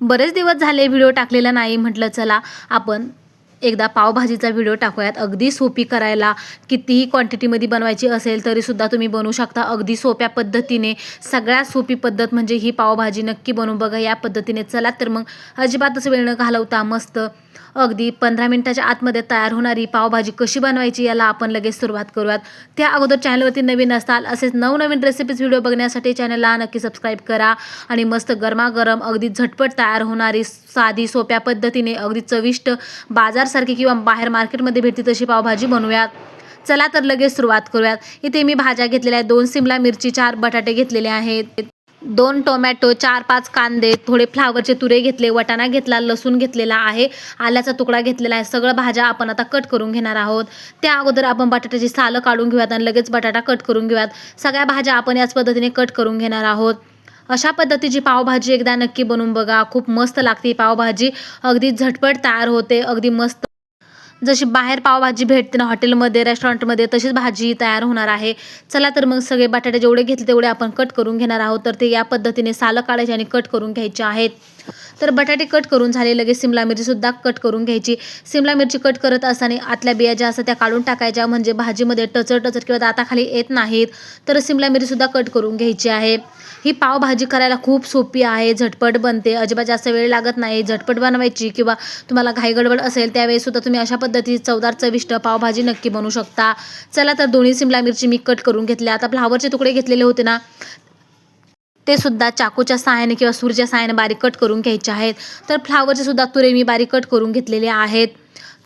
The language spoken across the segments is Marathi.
बरेच दिवस झाले व्हिडिओ टाकलेला नाही, म्हटलं चला आपण एकदा पावभाजीचा व्हिडिओ टाकूयात. अगदी सोपी करायला, कितीही क्वांटिटीमध्ये बनवायची असेल तरीसुद्धा तुम्ही बनवू शकता अगदी सोप्या पद्धतीने. सगळ्यात सोपी पद्धत म्हणजे ही पावभाजी. नक्की बनवून बघा या पद्धतीने. चला तर मग अजिबातच वेळ न घालवता मस्त अगदी 15 मिनिटाच्या आतमध्ये तयार होणारी पावभाजी कशी बनवायची याला आपण लगेच सुरुवात करूयात. त्या अगोदर चॅनलवरती नवीन असाल असेच नवनवीन रेसिपीज व्हिडिओ बघण्यासाठी चॅनलला नक्की सबस्क्राईब करा आणि मस्त गरमागरम अगदी झटपट तयार होणारी साधी सोप्या पद्धतीने अगदी चविष्ट बाजारसारखी किंवा बाहेर मार्केटमध्ये भेटते तशी पावभाजी बनवूयात. चला तर लगेच सुरुवात करूयात. इथे मी भाज्या घेतलेल्या आहेत. 2 सिमला मिरची, 4 बटाटे घेतलेले आहेत, 2 टोमॅटो, 4-5 कांदे, थोडे फ्लावरचे तुरे घेतले, वाटाणा घेतला, लसूण घेतलेला आहे, आल्याचा तुकडा घेतलेला आहे. सगळं भाज्या आपण आता कट करून घेणार आहोत. त्या अगोदर आपण बटाट्याची सालं काढून घेऊयात आणि लगेच बटाटा कट करून घेऊयात. सगळ्या भाज्या आपण याच पद्धतीने कट करून घेणार आहोत. अशा पद्धतीची पावभाजी एकदा नक्की बनवून बघा. खूप मस्त लागते पावभाजी. अगदी झटपट तयार होते. अगदी मस्त जशी बाहेर पावभाजी भेटते ना हॉटेलमध्ये, रेस्टॉरंटमध्ये, तशीच भाजी तयार होणार आहे. चला तर मग सगळे बटाटे जेवढे घेतले तेवढे आपण कट करून घेणार आहोत. तर ते या पद्धतीने सालं काढायचे आणि कट करून घ्यायचे आहेत. तर बटाटे कट करून झाले. लगेच सिमला मिरचीसुद्धा कट करून घ्यायची. सिमला मिरची कट करत असताना आतल्या बिया ज्या असतात त्या काढून टाकायच्या, म्हणजे भाजीमध्ये टचर किंवा दाताखाली येत नाहीत. तर सिमला मिरचीसुद्धा कट करून घ्यायची आहे. ही पावभाजी करायला खूप सोपी आहे, झटपट बनते, अजिबात जास्त वेळ लागत नाही. झटपट बनवायची किंवा तुम्हाला घाई गडबड असेल त्यावेळेसुद्धा तुम्ही अशा पद्धतीची चवदार चविष्ट पावभाजी नक्की बनवू शकता. चला तर दोन्ही सिमला मिरची मी कट करून घेतल्या. आता फ्लावरचे तुकडे घेतलेले होते ना ते सुद्धा चाकूच्या सहाय्याने किंवा सुरीच्या सहाय्याने बारीक कट करून घ्यायचे आहेत. तर फ्लावरचे सुद्धा तुरे मी बारीक कट करून घेतलेले आहेत.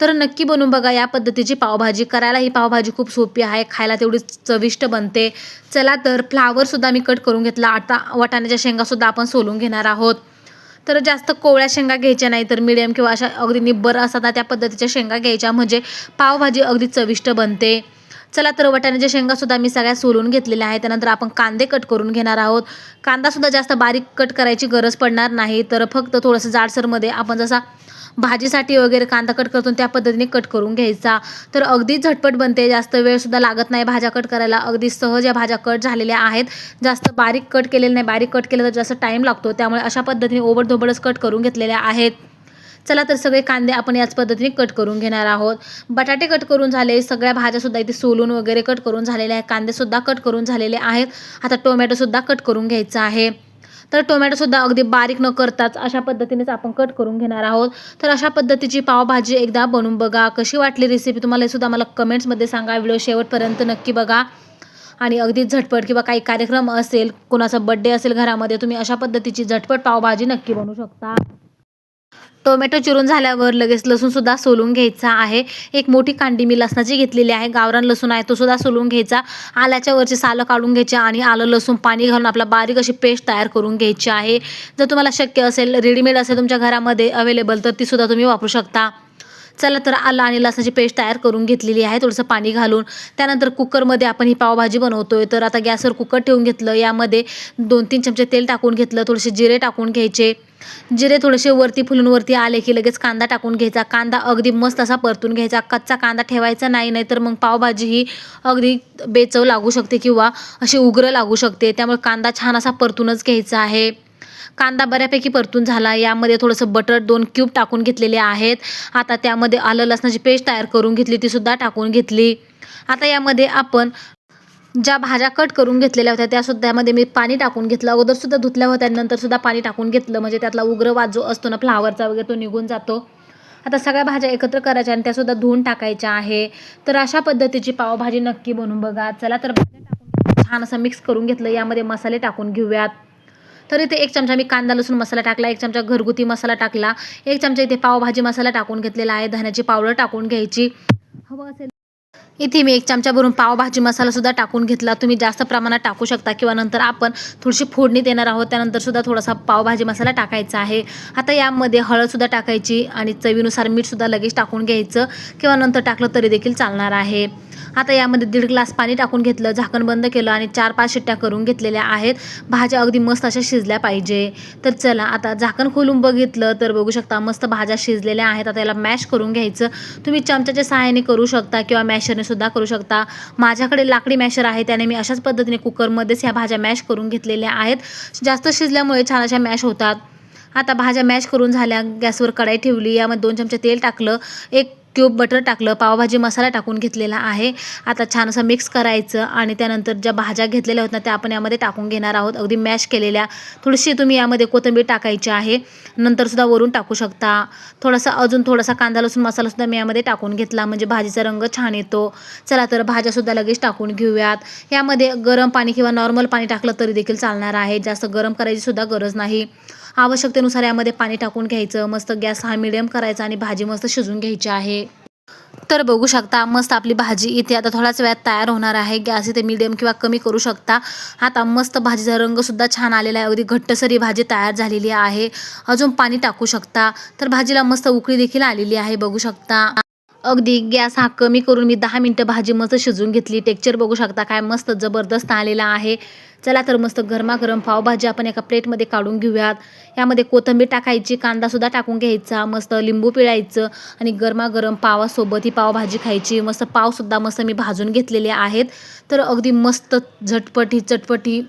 तर नक्की बनवून बघा या पद्धतीची पावभाजी. करायला ही पावभाजी खूप सोपी आहे, खायला तेवढी चविष्ट बनते. चला तर फ्लावरसुद्धा मी कट करून घेतला. आता वाटाण्याच्या शेंगासुद्धा आपण सोलून घेणार आहोत. तर जास्त कोवळ्या शेंगा घ्यायच्या नाही, तर मिडियम किंवा अशा अगदी निब्बर असतात त्या पद्धतीच्या शेंगा घ्यायच्या, म्हणजे पावभाजी अगदी चविष्ट बनते. चला तर वाटाण्याच्या शेंगासुद्धा मी सगळ्या सोलून घेतलेल्या आहेत. त्यानंतर आपण कांदे कट करून घेणार आहोत. कांदासुद्धा जास्त बारीक कट करायची गरज पडणार नाही, तर फक्त थोडंसं जाडसरमध्ये आपण जसा भाजीसाठी वगैरे कांदा कट करतो त्या पद्धतीने कट करून घ्यायचा. तर अगदी झटपट बनते, जास्त वेळसुद्धा लागत नाही भाज्या कट करायला. अगदी सहज या भाज्या कट झालेल्या आहेत. जास्त बारीक कट केलेलं नाही, बारीक कट केलं तर जास्त टाईम लागतो, त्यामुळे अशा पद्धतीने ओबडधोबडच कट करून घेतलेल्या आहेत. चला तर सगळे कांदे आपण याच पद्धतीने कट करून घेणार आहोत. बटाटे कट करून झाले, सगळ्या भाज्यासुद्धा इथे सोलून वगैरे कट करून झालेल्या आहेत, कांदेसुद्धा कट करून झालेले आहेत. आता टोमॅटोसुद्धा कट करून घ्यायचा आहे. तर टोमॅटोसुद्धा अगदी बारीक न करताच अशा पद्धतीनेच आपण कट करून घेणार आहोत. तर अशा पद्धतीची पावभाजी एकदा बनवून बघा. कशी वाटली रेसिपी तुम्हाला हे सुद्धा मला कमेंट्समध्ये सांगा. व्हिडिओ शेवटपर्यंत नक्की बघा. आणि अगदी झटपट किंवा काही कार्यक्रम असेल, कोणाचा बड्डे असेल घरामध्ये, तुम्ही अशा पद्धतीची झटपट पावभाजी नक्की बनवू शकता. टोमॅटो चिरून झाल्यावर लगेच लसूणसुद्धा सोलून घ्यायचा आहे. एक मोठी कांडी मी लसणाची घेतलेली आहे. गावरान लसूण आहे, तो सुद्धा सोलून घ्यायचा. आल्याच्या वरची सालं काढून घ्यायची आणि आलं लसूण पाणी घालून आपला बारीक अशी पेस्ट तयार करून घ्यायची आहे. जर तुम्हाला शक्य असेल, रेडीमेड असेल तुमच्या घरामध्ये अवेलेबल, तर तीसुद्धा तुम्ही वापरू शकता. चला तर आलं आणि लसणाची पेस्ट तयार करून घेतलेली आहे थोडंसं पाणी घालून. त्यानंतर कुकरमध्ये आपण ही पावभाजी बनवतोय, तर आता गॅसवर कुकर ठेवून घेतलं. यामध्ये 2-3 चमचे तेल टाकून घेतलं. थोडेसे जिरे टाकून घ्यायचे. जिरे थोडेसे वरती फुलून वरती आले की लगेच कांदा टाकून घ्यायचा. कांदा अगदी मस्त असा परतून घ्यायचा. कच्चा कांदा ठेवायचा नाही, नाहीतर मग पावभाजी ही अगदी बेचव लागू शकते किंवा अशी उग्र लागू शकते. त्यामुळे कांदा छान असा परतूनच घ्यायचा आहे. कांदा बऱ्यापैकी परतून झाला. यामध्ये थोडंसं बटर 2 क्यूब टाकून घेतलेले आहेत. आता त्यामध्ये आलं लसणाची पेस्ट तयार करून घेतली, तीसुद्धा टाकून घेतली. आता यामध्ये आपण ज्या भाज्या कट करून घेतलेल्या होत्या त्यासुद्धा यामध्ये मी पाणी टाकून घेतलं. अगोदरसुद्धा धुतल्या होत्या, नंतरसुद्धा पाणी टाकून घेतलं, म्हणजे त्यातला उग्रवाद जो असतो ना फ्लावरचा वगैरे तो निघून जातो. आता सगळ्या भाज्या एकत्र करायच्या आणि त्यासुद्धा धुवून टाकायच्या आहे. तर अशा पद्धतीची पावभाजी नक्की बनवून बघा. चला तर भाज्या टाकून छान असं मिक्स करून घेतलं. यामध्ये मसाले टाकून घेऊयात. तर इथे 1 चमचा मी कांदा लसूण मसाला टाकला, 1 चमचा घरगुती मसाला टाकला, 1 चमचा इथे पावभाजी मसाला टाकून घेतलेला आहे. धण्याची पावडर टाकून घ्यायची. हवं असेल इथे मी 1 चमचा भरून पावभाजी मसालासुद्धा टाकून घेतला. तुम्ही जास्त प्रमाणात टाकू शकता किंवा नंतर आपण थोडीशी फोडणी देणार आहोत त्यानंतरसुद्धा थोडासा पावभाजी मसाला टाकायचा आहे. आता यामध्ये हळदसुद्धा टाकायची आणि चवीनुसार मीठसुद्धा लगेच टाकून घ्यायचं किंवा नंतर टाकलं तरी देखील चालणार आहे. आता यामध्ये 1.5 ग्लास पाणी टाकून घेतलं, झाकण बंद केलं आणि 4-5 शिट्ट्या करून घेतलेल्या आहेत. भाज्या अगदी मस्त अशा शिजल्या पाहिजे. तर चला आता झाकण खोलून बघितलं तर बघू शकता मस्त भाज्या शिजलेल्या आहेत. आता याला मॅश करून घ्यायचं. तुम्ही चमच्याच्या सहाय्याने करू शकता किंवा मॅशरने सुद्धा करू शकता. माझ्याकडे लाकडी मॅशर आहे, त्याने मी अशाच पद्धतीने कुकरमध्येच ह्या भाज्या मॅश करून घेतलेल्या आहेत. जास्त शिजल्यामुळे छान अशा मॅश होतात. आता भाज्या मॅश करून झाल्या, गॅसवर कढाई ठेवली, यामध्ये 2 चमचे तेल टाकलं, 1 क्यूब बटर टाकलं, पावभाजी मसाला टाकून घेतलेला आहे. आता छान असं मिक्स करायचं आणि त्यानंतर ज्या भाज्या घेतलेल्या होत्या त्या आपण यामध्ये टाकून घेणार आहोत, अगदी मॅश केलेल्या. थोडीशी तुम्ही यामध्ये कोथिंबीर टाकायची आहे, नंतरसुद्धा वरून टाकू शकता. अजून थोडासा कांदा लसूण मसालासुद्धा मी यामध्ये टाकून घेतला, म्हणजे भाजीचा रंग छान येतो. चला तर भाज्यासुद्धा लगेच टाकून घेऊयात. यामध्ये गरम पाणी किंवा नॉर्मल पाणी टाकलं तरी देखील चालणार आहे, जास्त गरम करायचीसुद्धा गरज नाही. आवश्यकतेनुसार यामध्ये पाणी टाकून घ्यायचं, मस्त गॅस हा मिडियम करायचा आणि भाजी मस्त शिजवून घ्यायची आहे. तर बघू शकता मस्त आपली भाजी इथे आता थोड्याच वेळात तयार होणार आहे. गॅस इथे मीडियम किंवा कमी करू शकता. आता मस्त भाजीचा रंगसुद्धा छान आलेला आहे, अगदी घट्टसर ही भाजी तयार झालेली आहे. अजून पाणी टाकू शकता. तर भाजीला मस्त उकळी देखील आलेली आहे, बघू शकता. अगदी गॅस हा कमी करून मी 10 मिनिटं भाजी मस्त शिजवून घेतली. टेक्स्चर बघू शकता काय मस्त जबरदस्त आलेला आहे. चला तर मस्त गरमागरम पावभाजी आपण एका प्लेटमध्ये काढून घेऊयात. यामध्ये कोथिंबीर टाकायची, कांदासुद्धा टाकून घ्यायचा, मस्त लिंबू पिळायचं आणि गरमागरम पावासोबत ही पावभाजी खायची. मस्त पावसुद्धा मस्त मी भाजून घेतलेले आहेत. तर अगदी मस्त झटपट चटपटी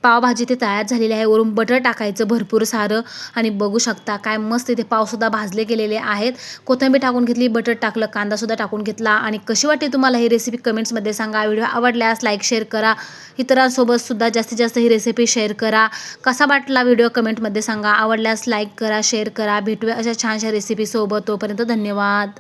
पावभाजी ते तयार झालेली आहे. वरून बटर टाकायचं भरपूर सारं आणि बघू शकता काय मस्त इथे पावसुद्धा भाजले गेलेले आहेत. कोथिंबीर टाकून घेतली, बटर टाकलं, कांदासुद्धा टाकून घेतला. आणि कशी वाटते तुम्हाला ही रेसिपी कमेंट्समध्ये सांगा. व्हिडिओ आवडल्यास लाईक शेअर करा, इतरांसोबतसुद्धा जास्तीत जास्त ही रेसिपी शेअर करा. कसा वाटला व्हिडिओ कमेंटमध्ये सांगा. आवडल्यास लाईक करा, शेअर करा. भेटूया अशा छानशा रेसिपीसोबत. तोपर्यंत धन्यवाद.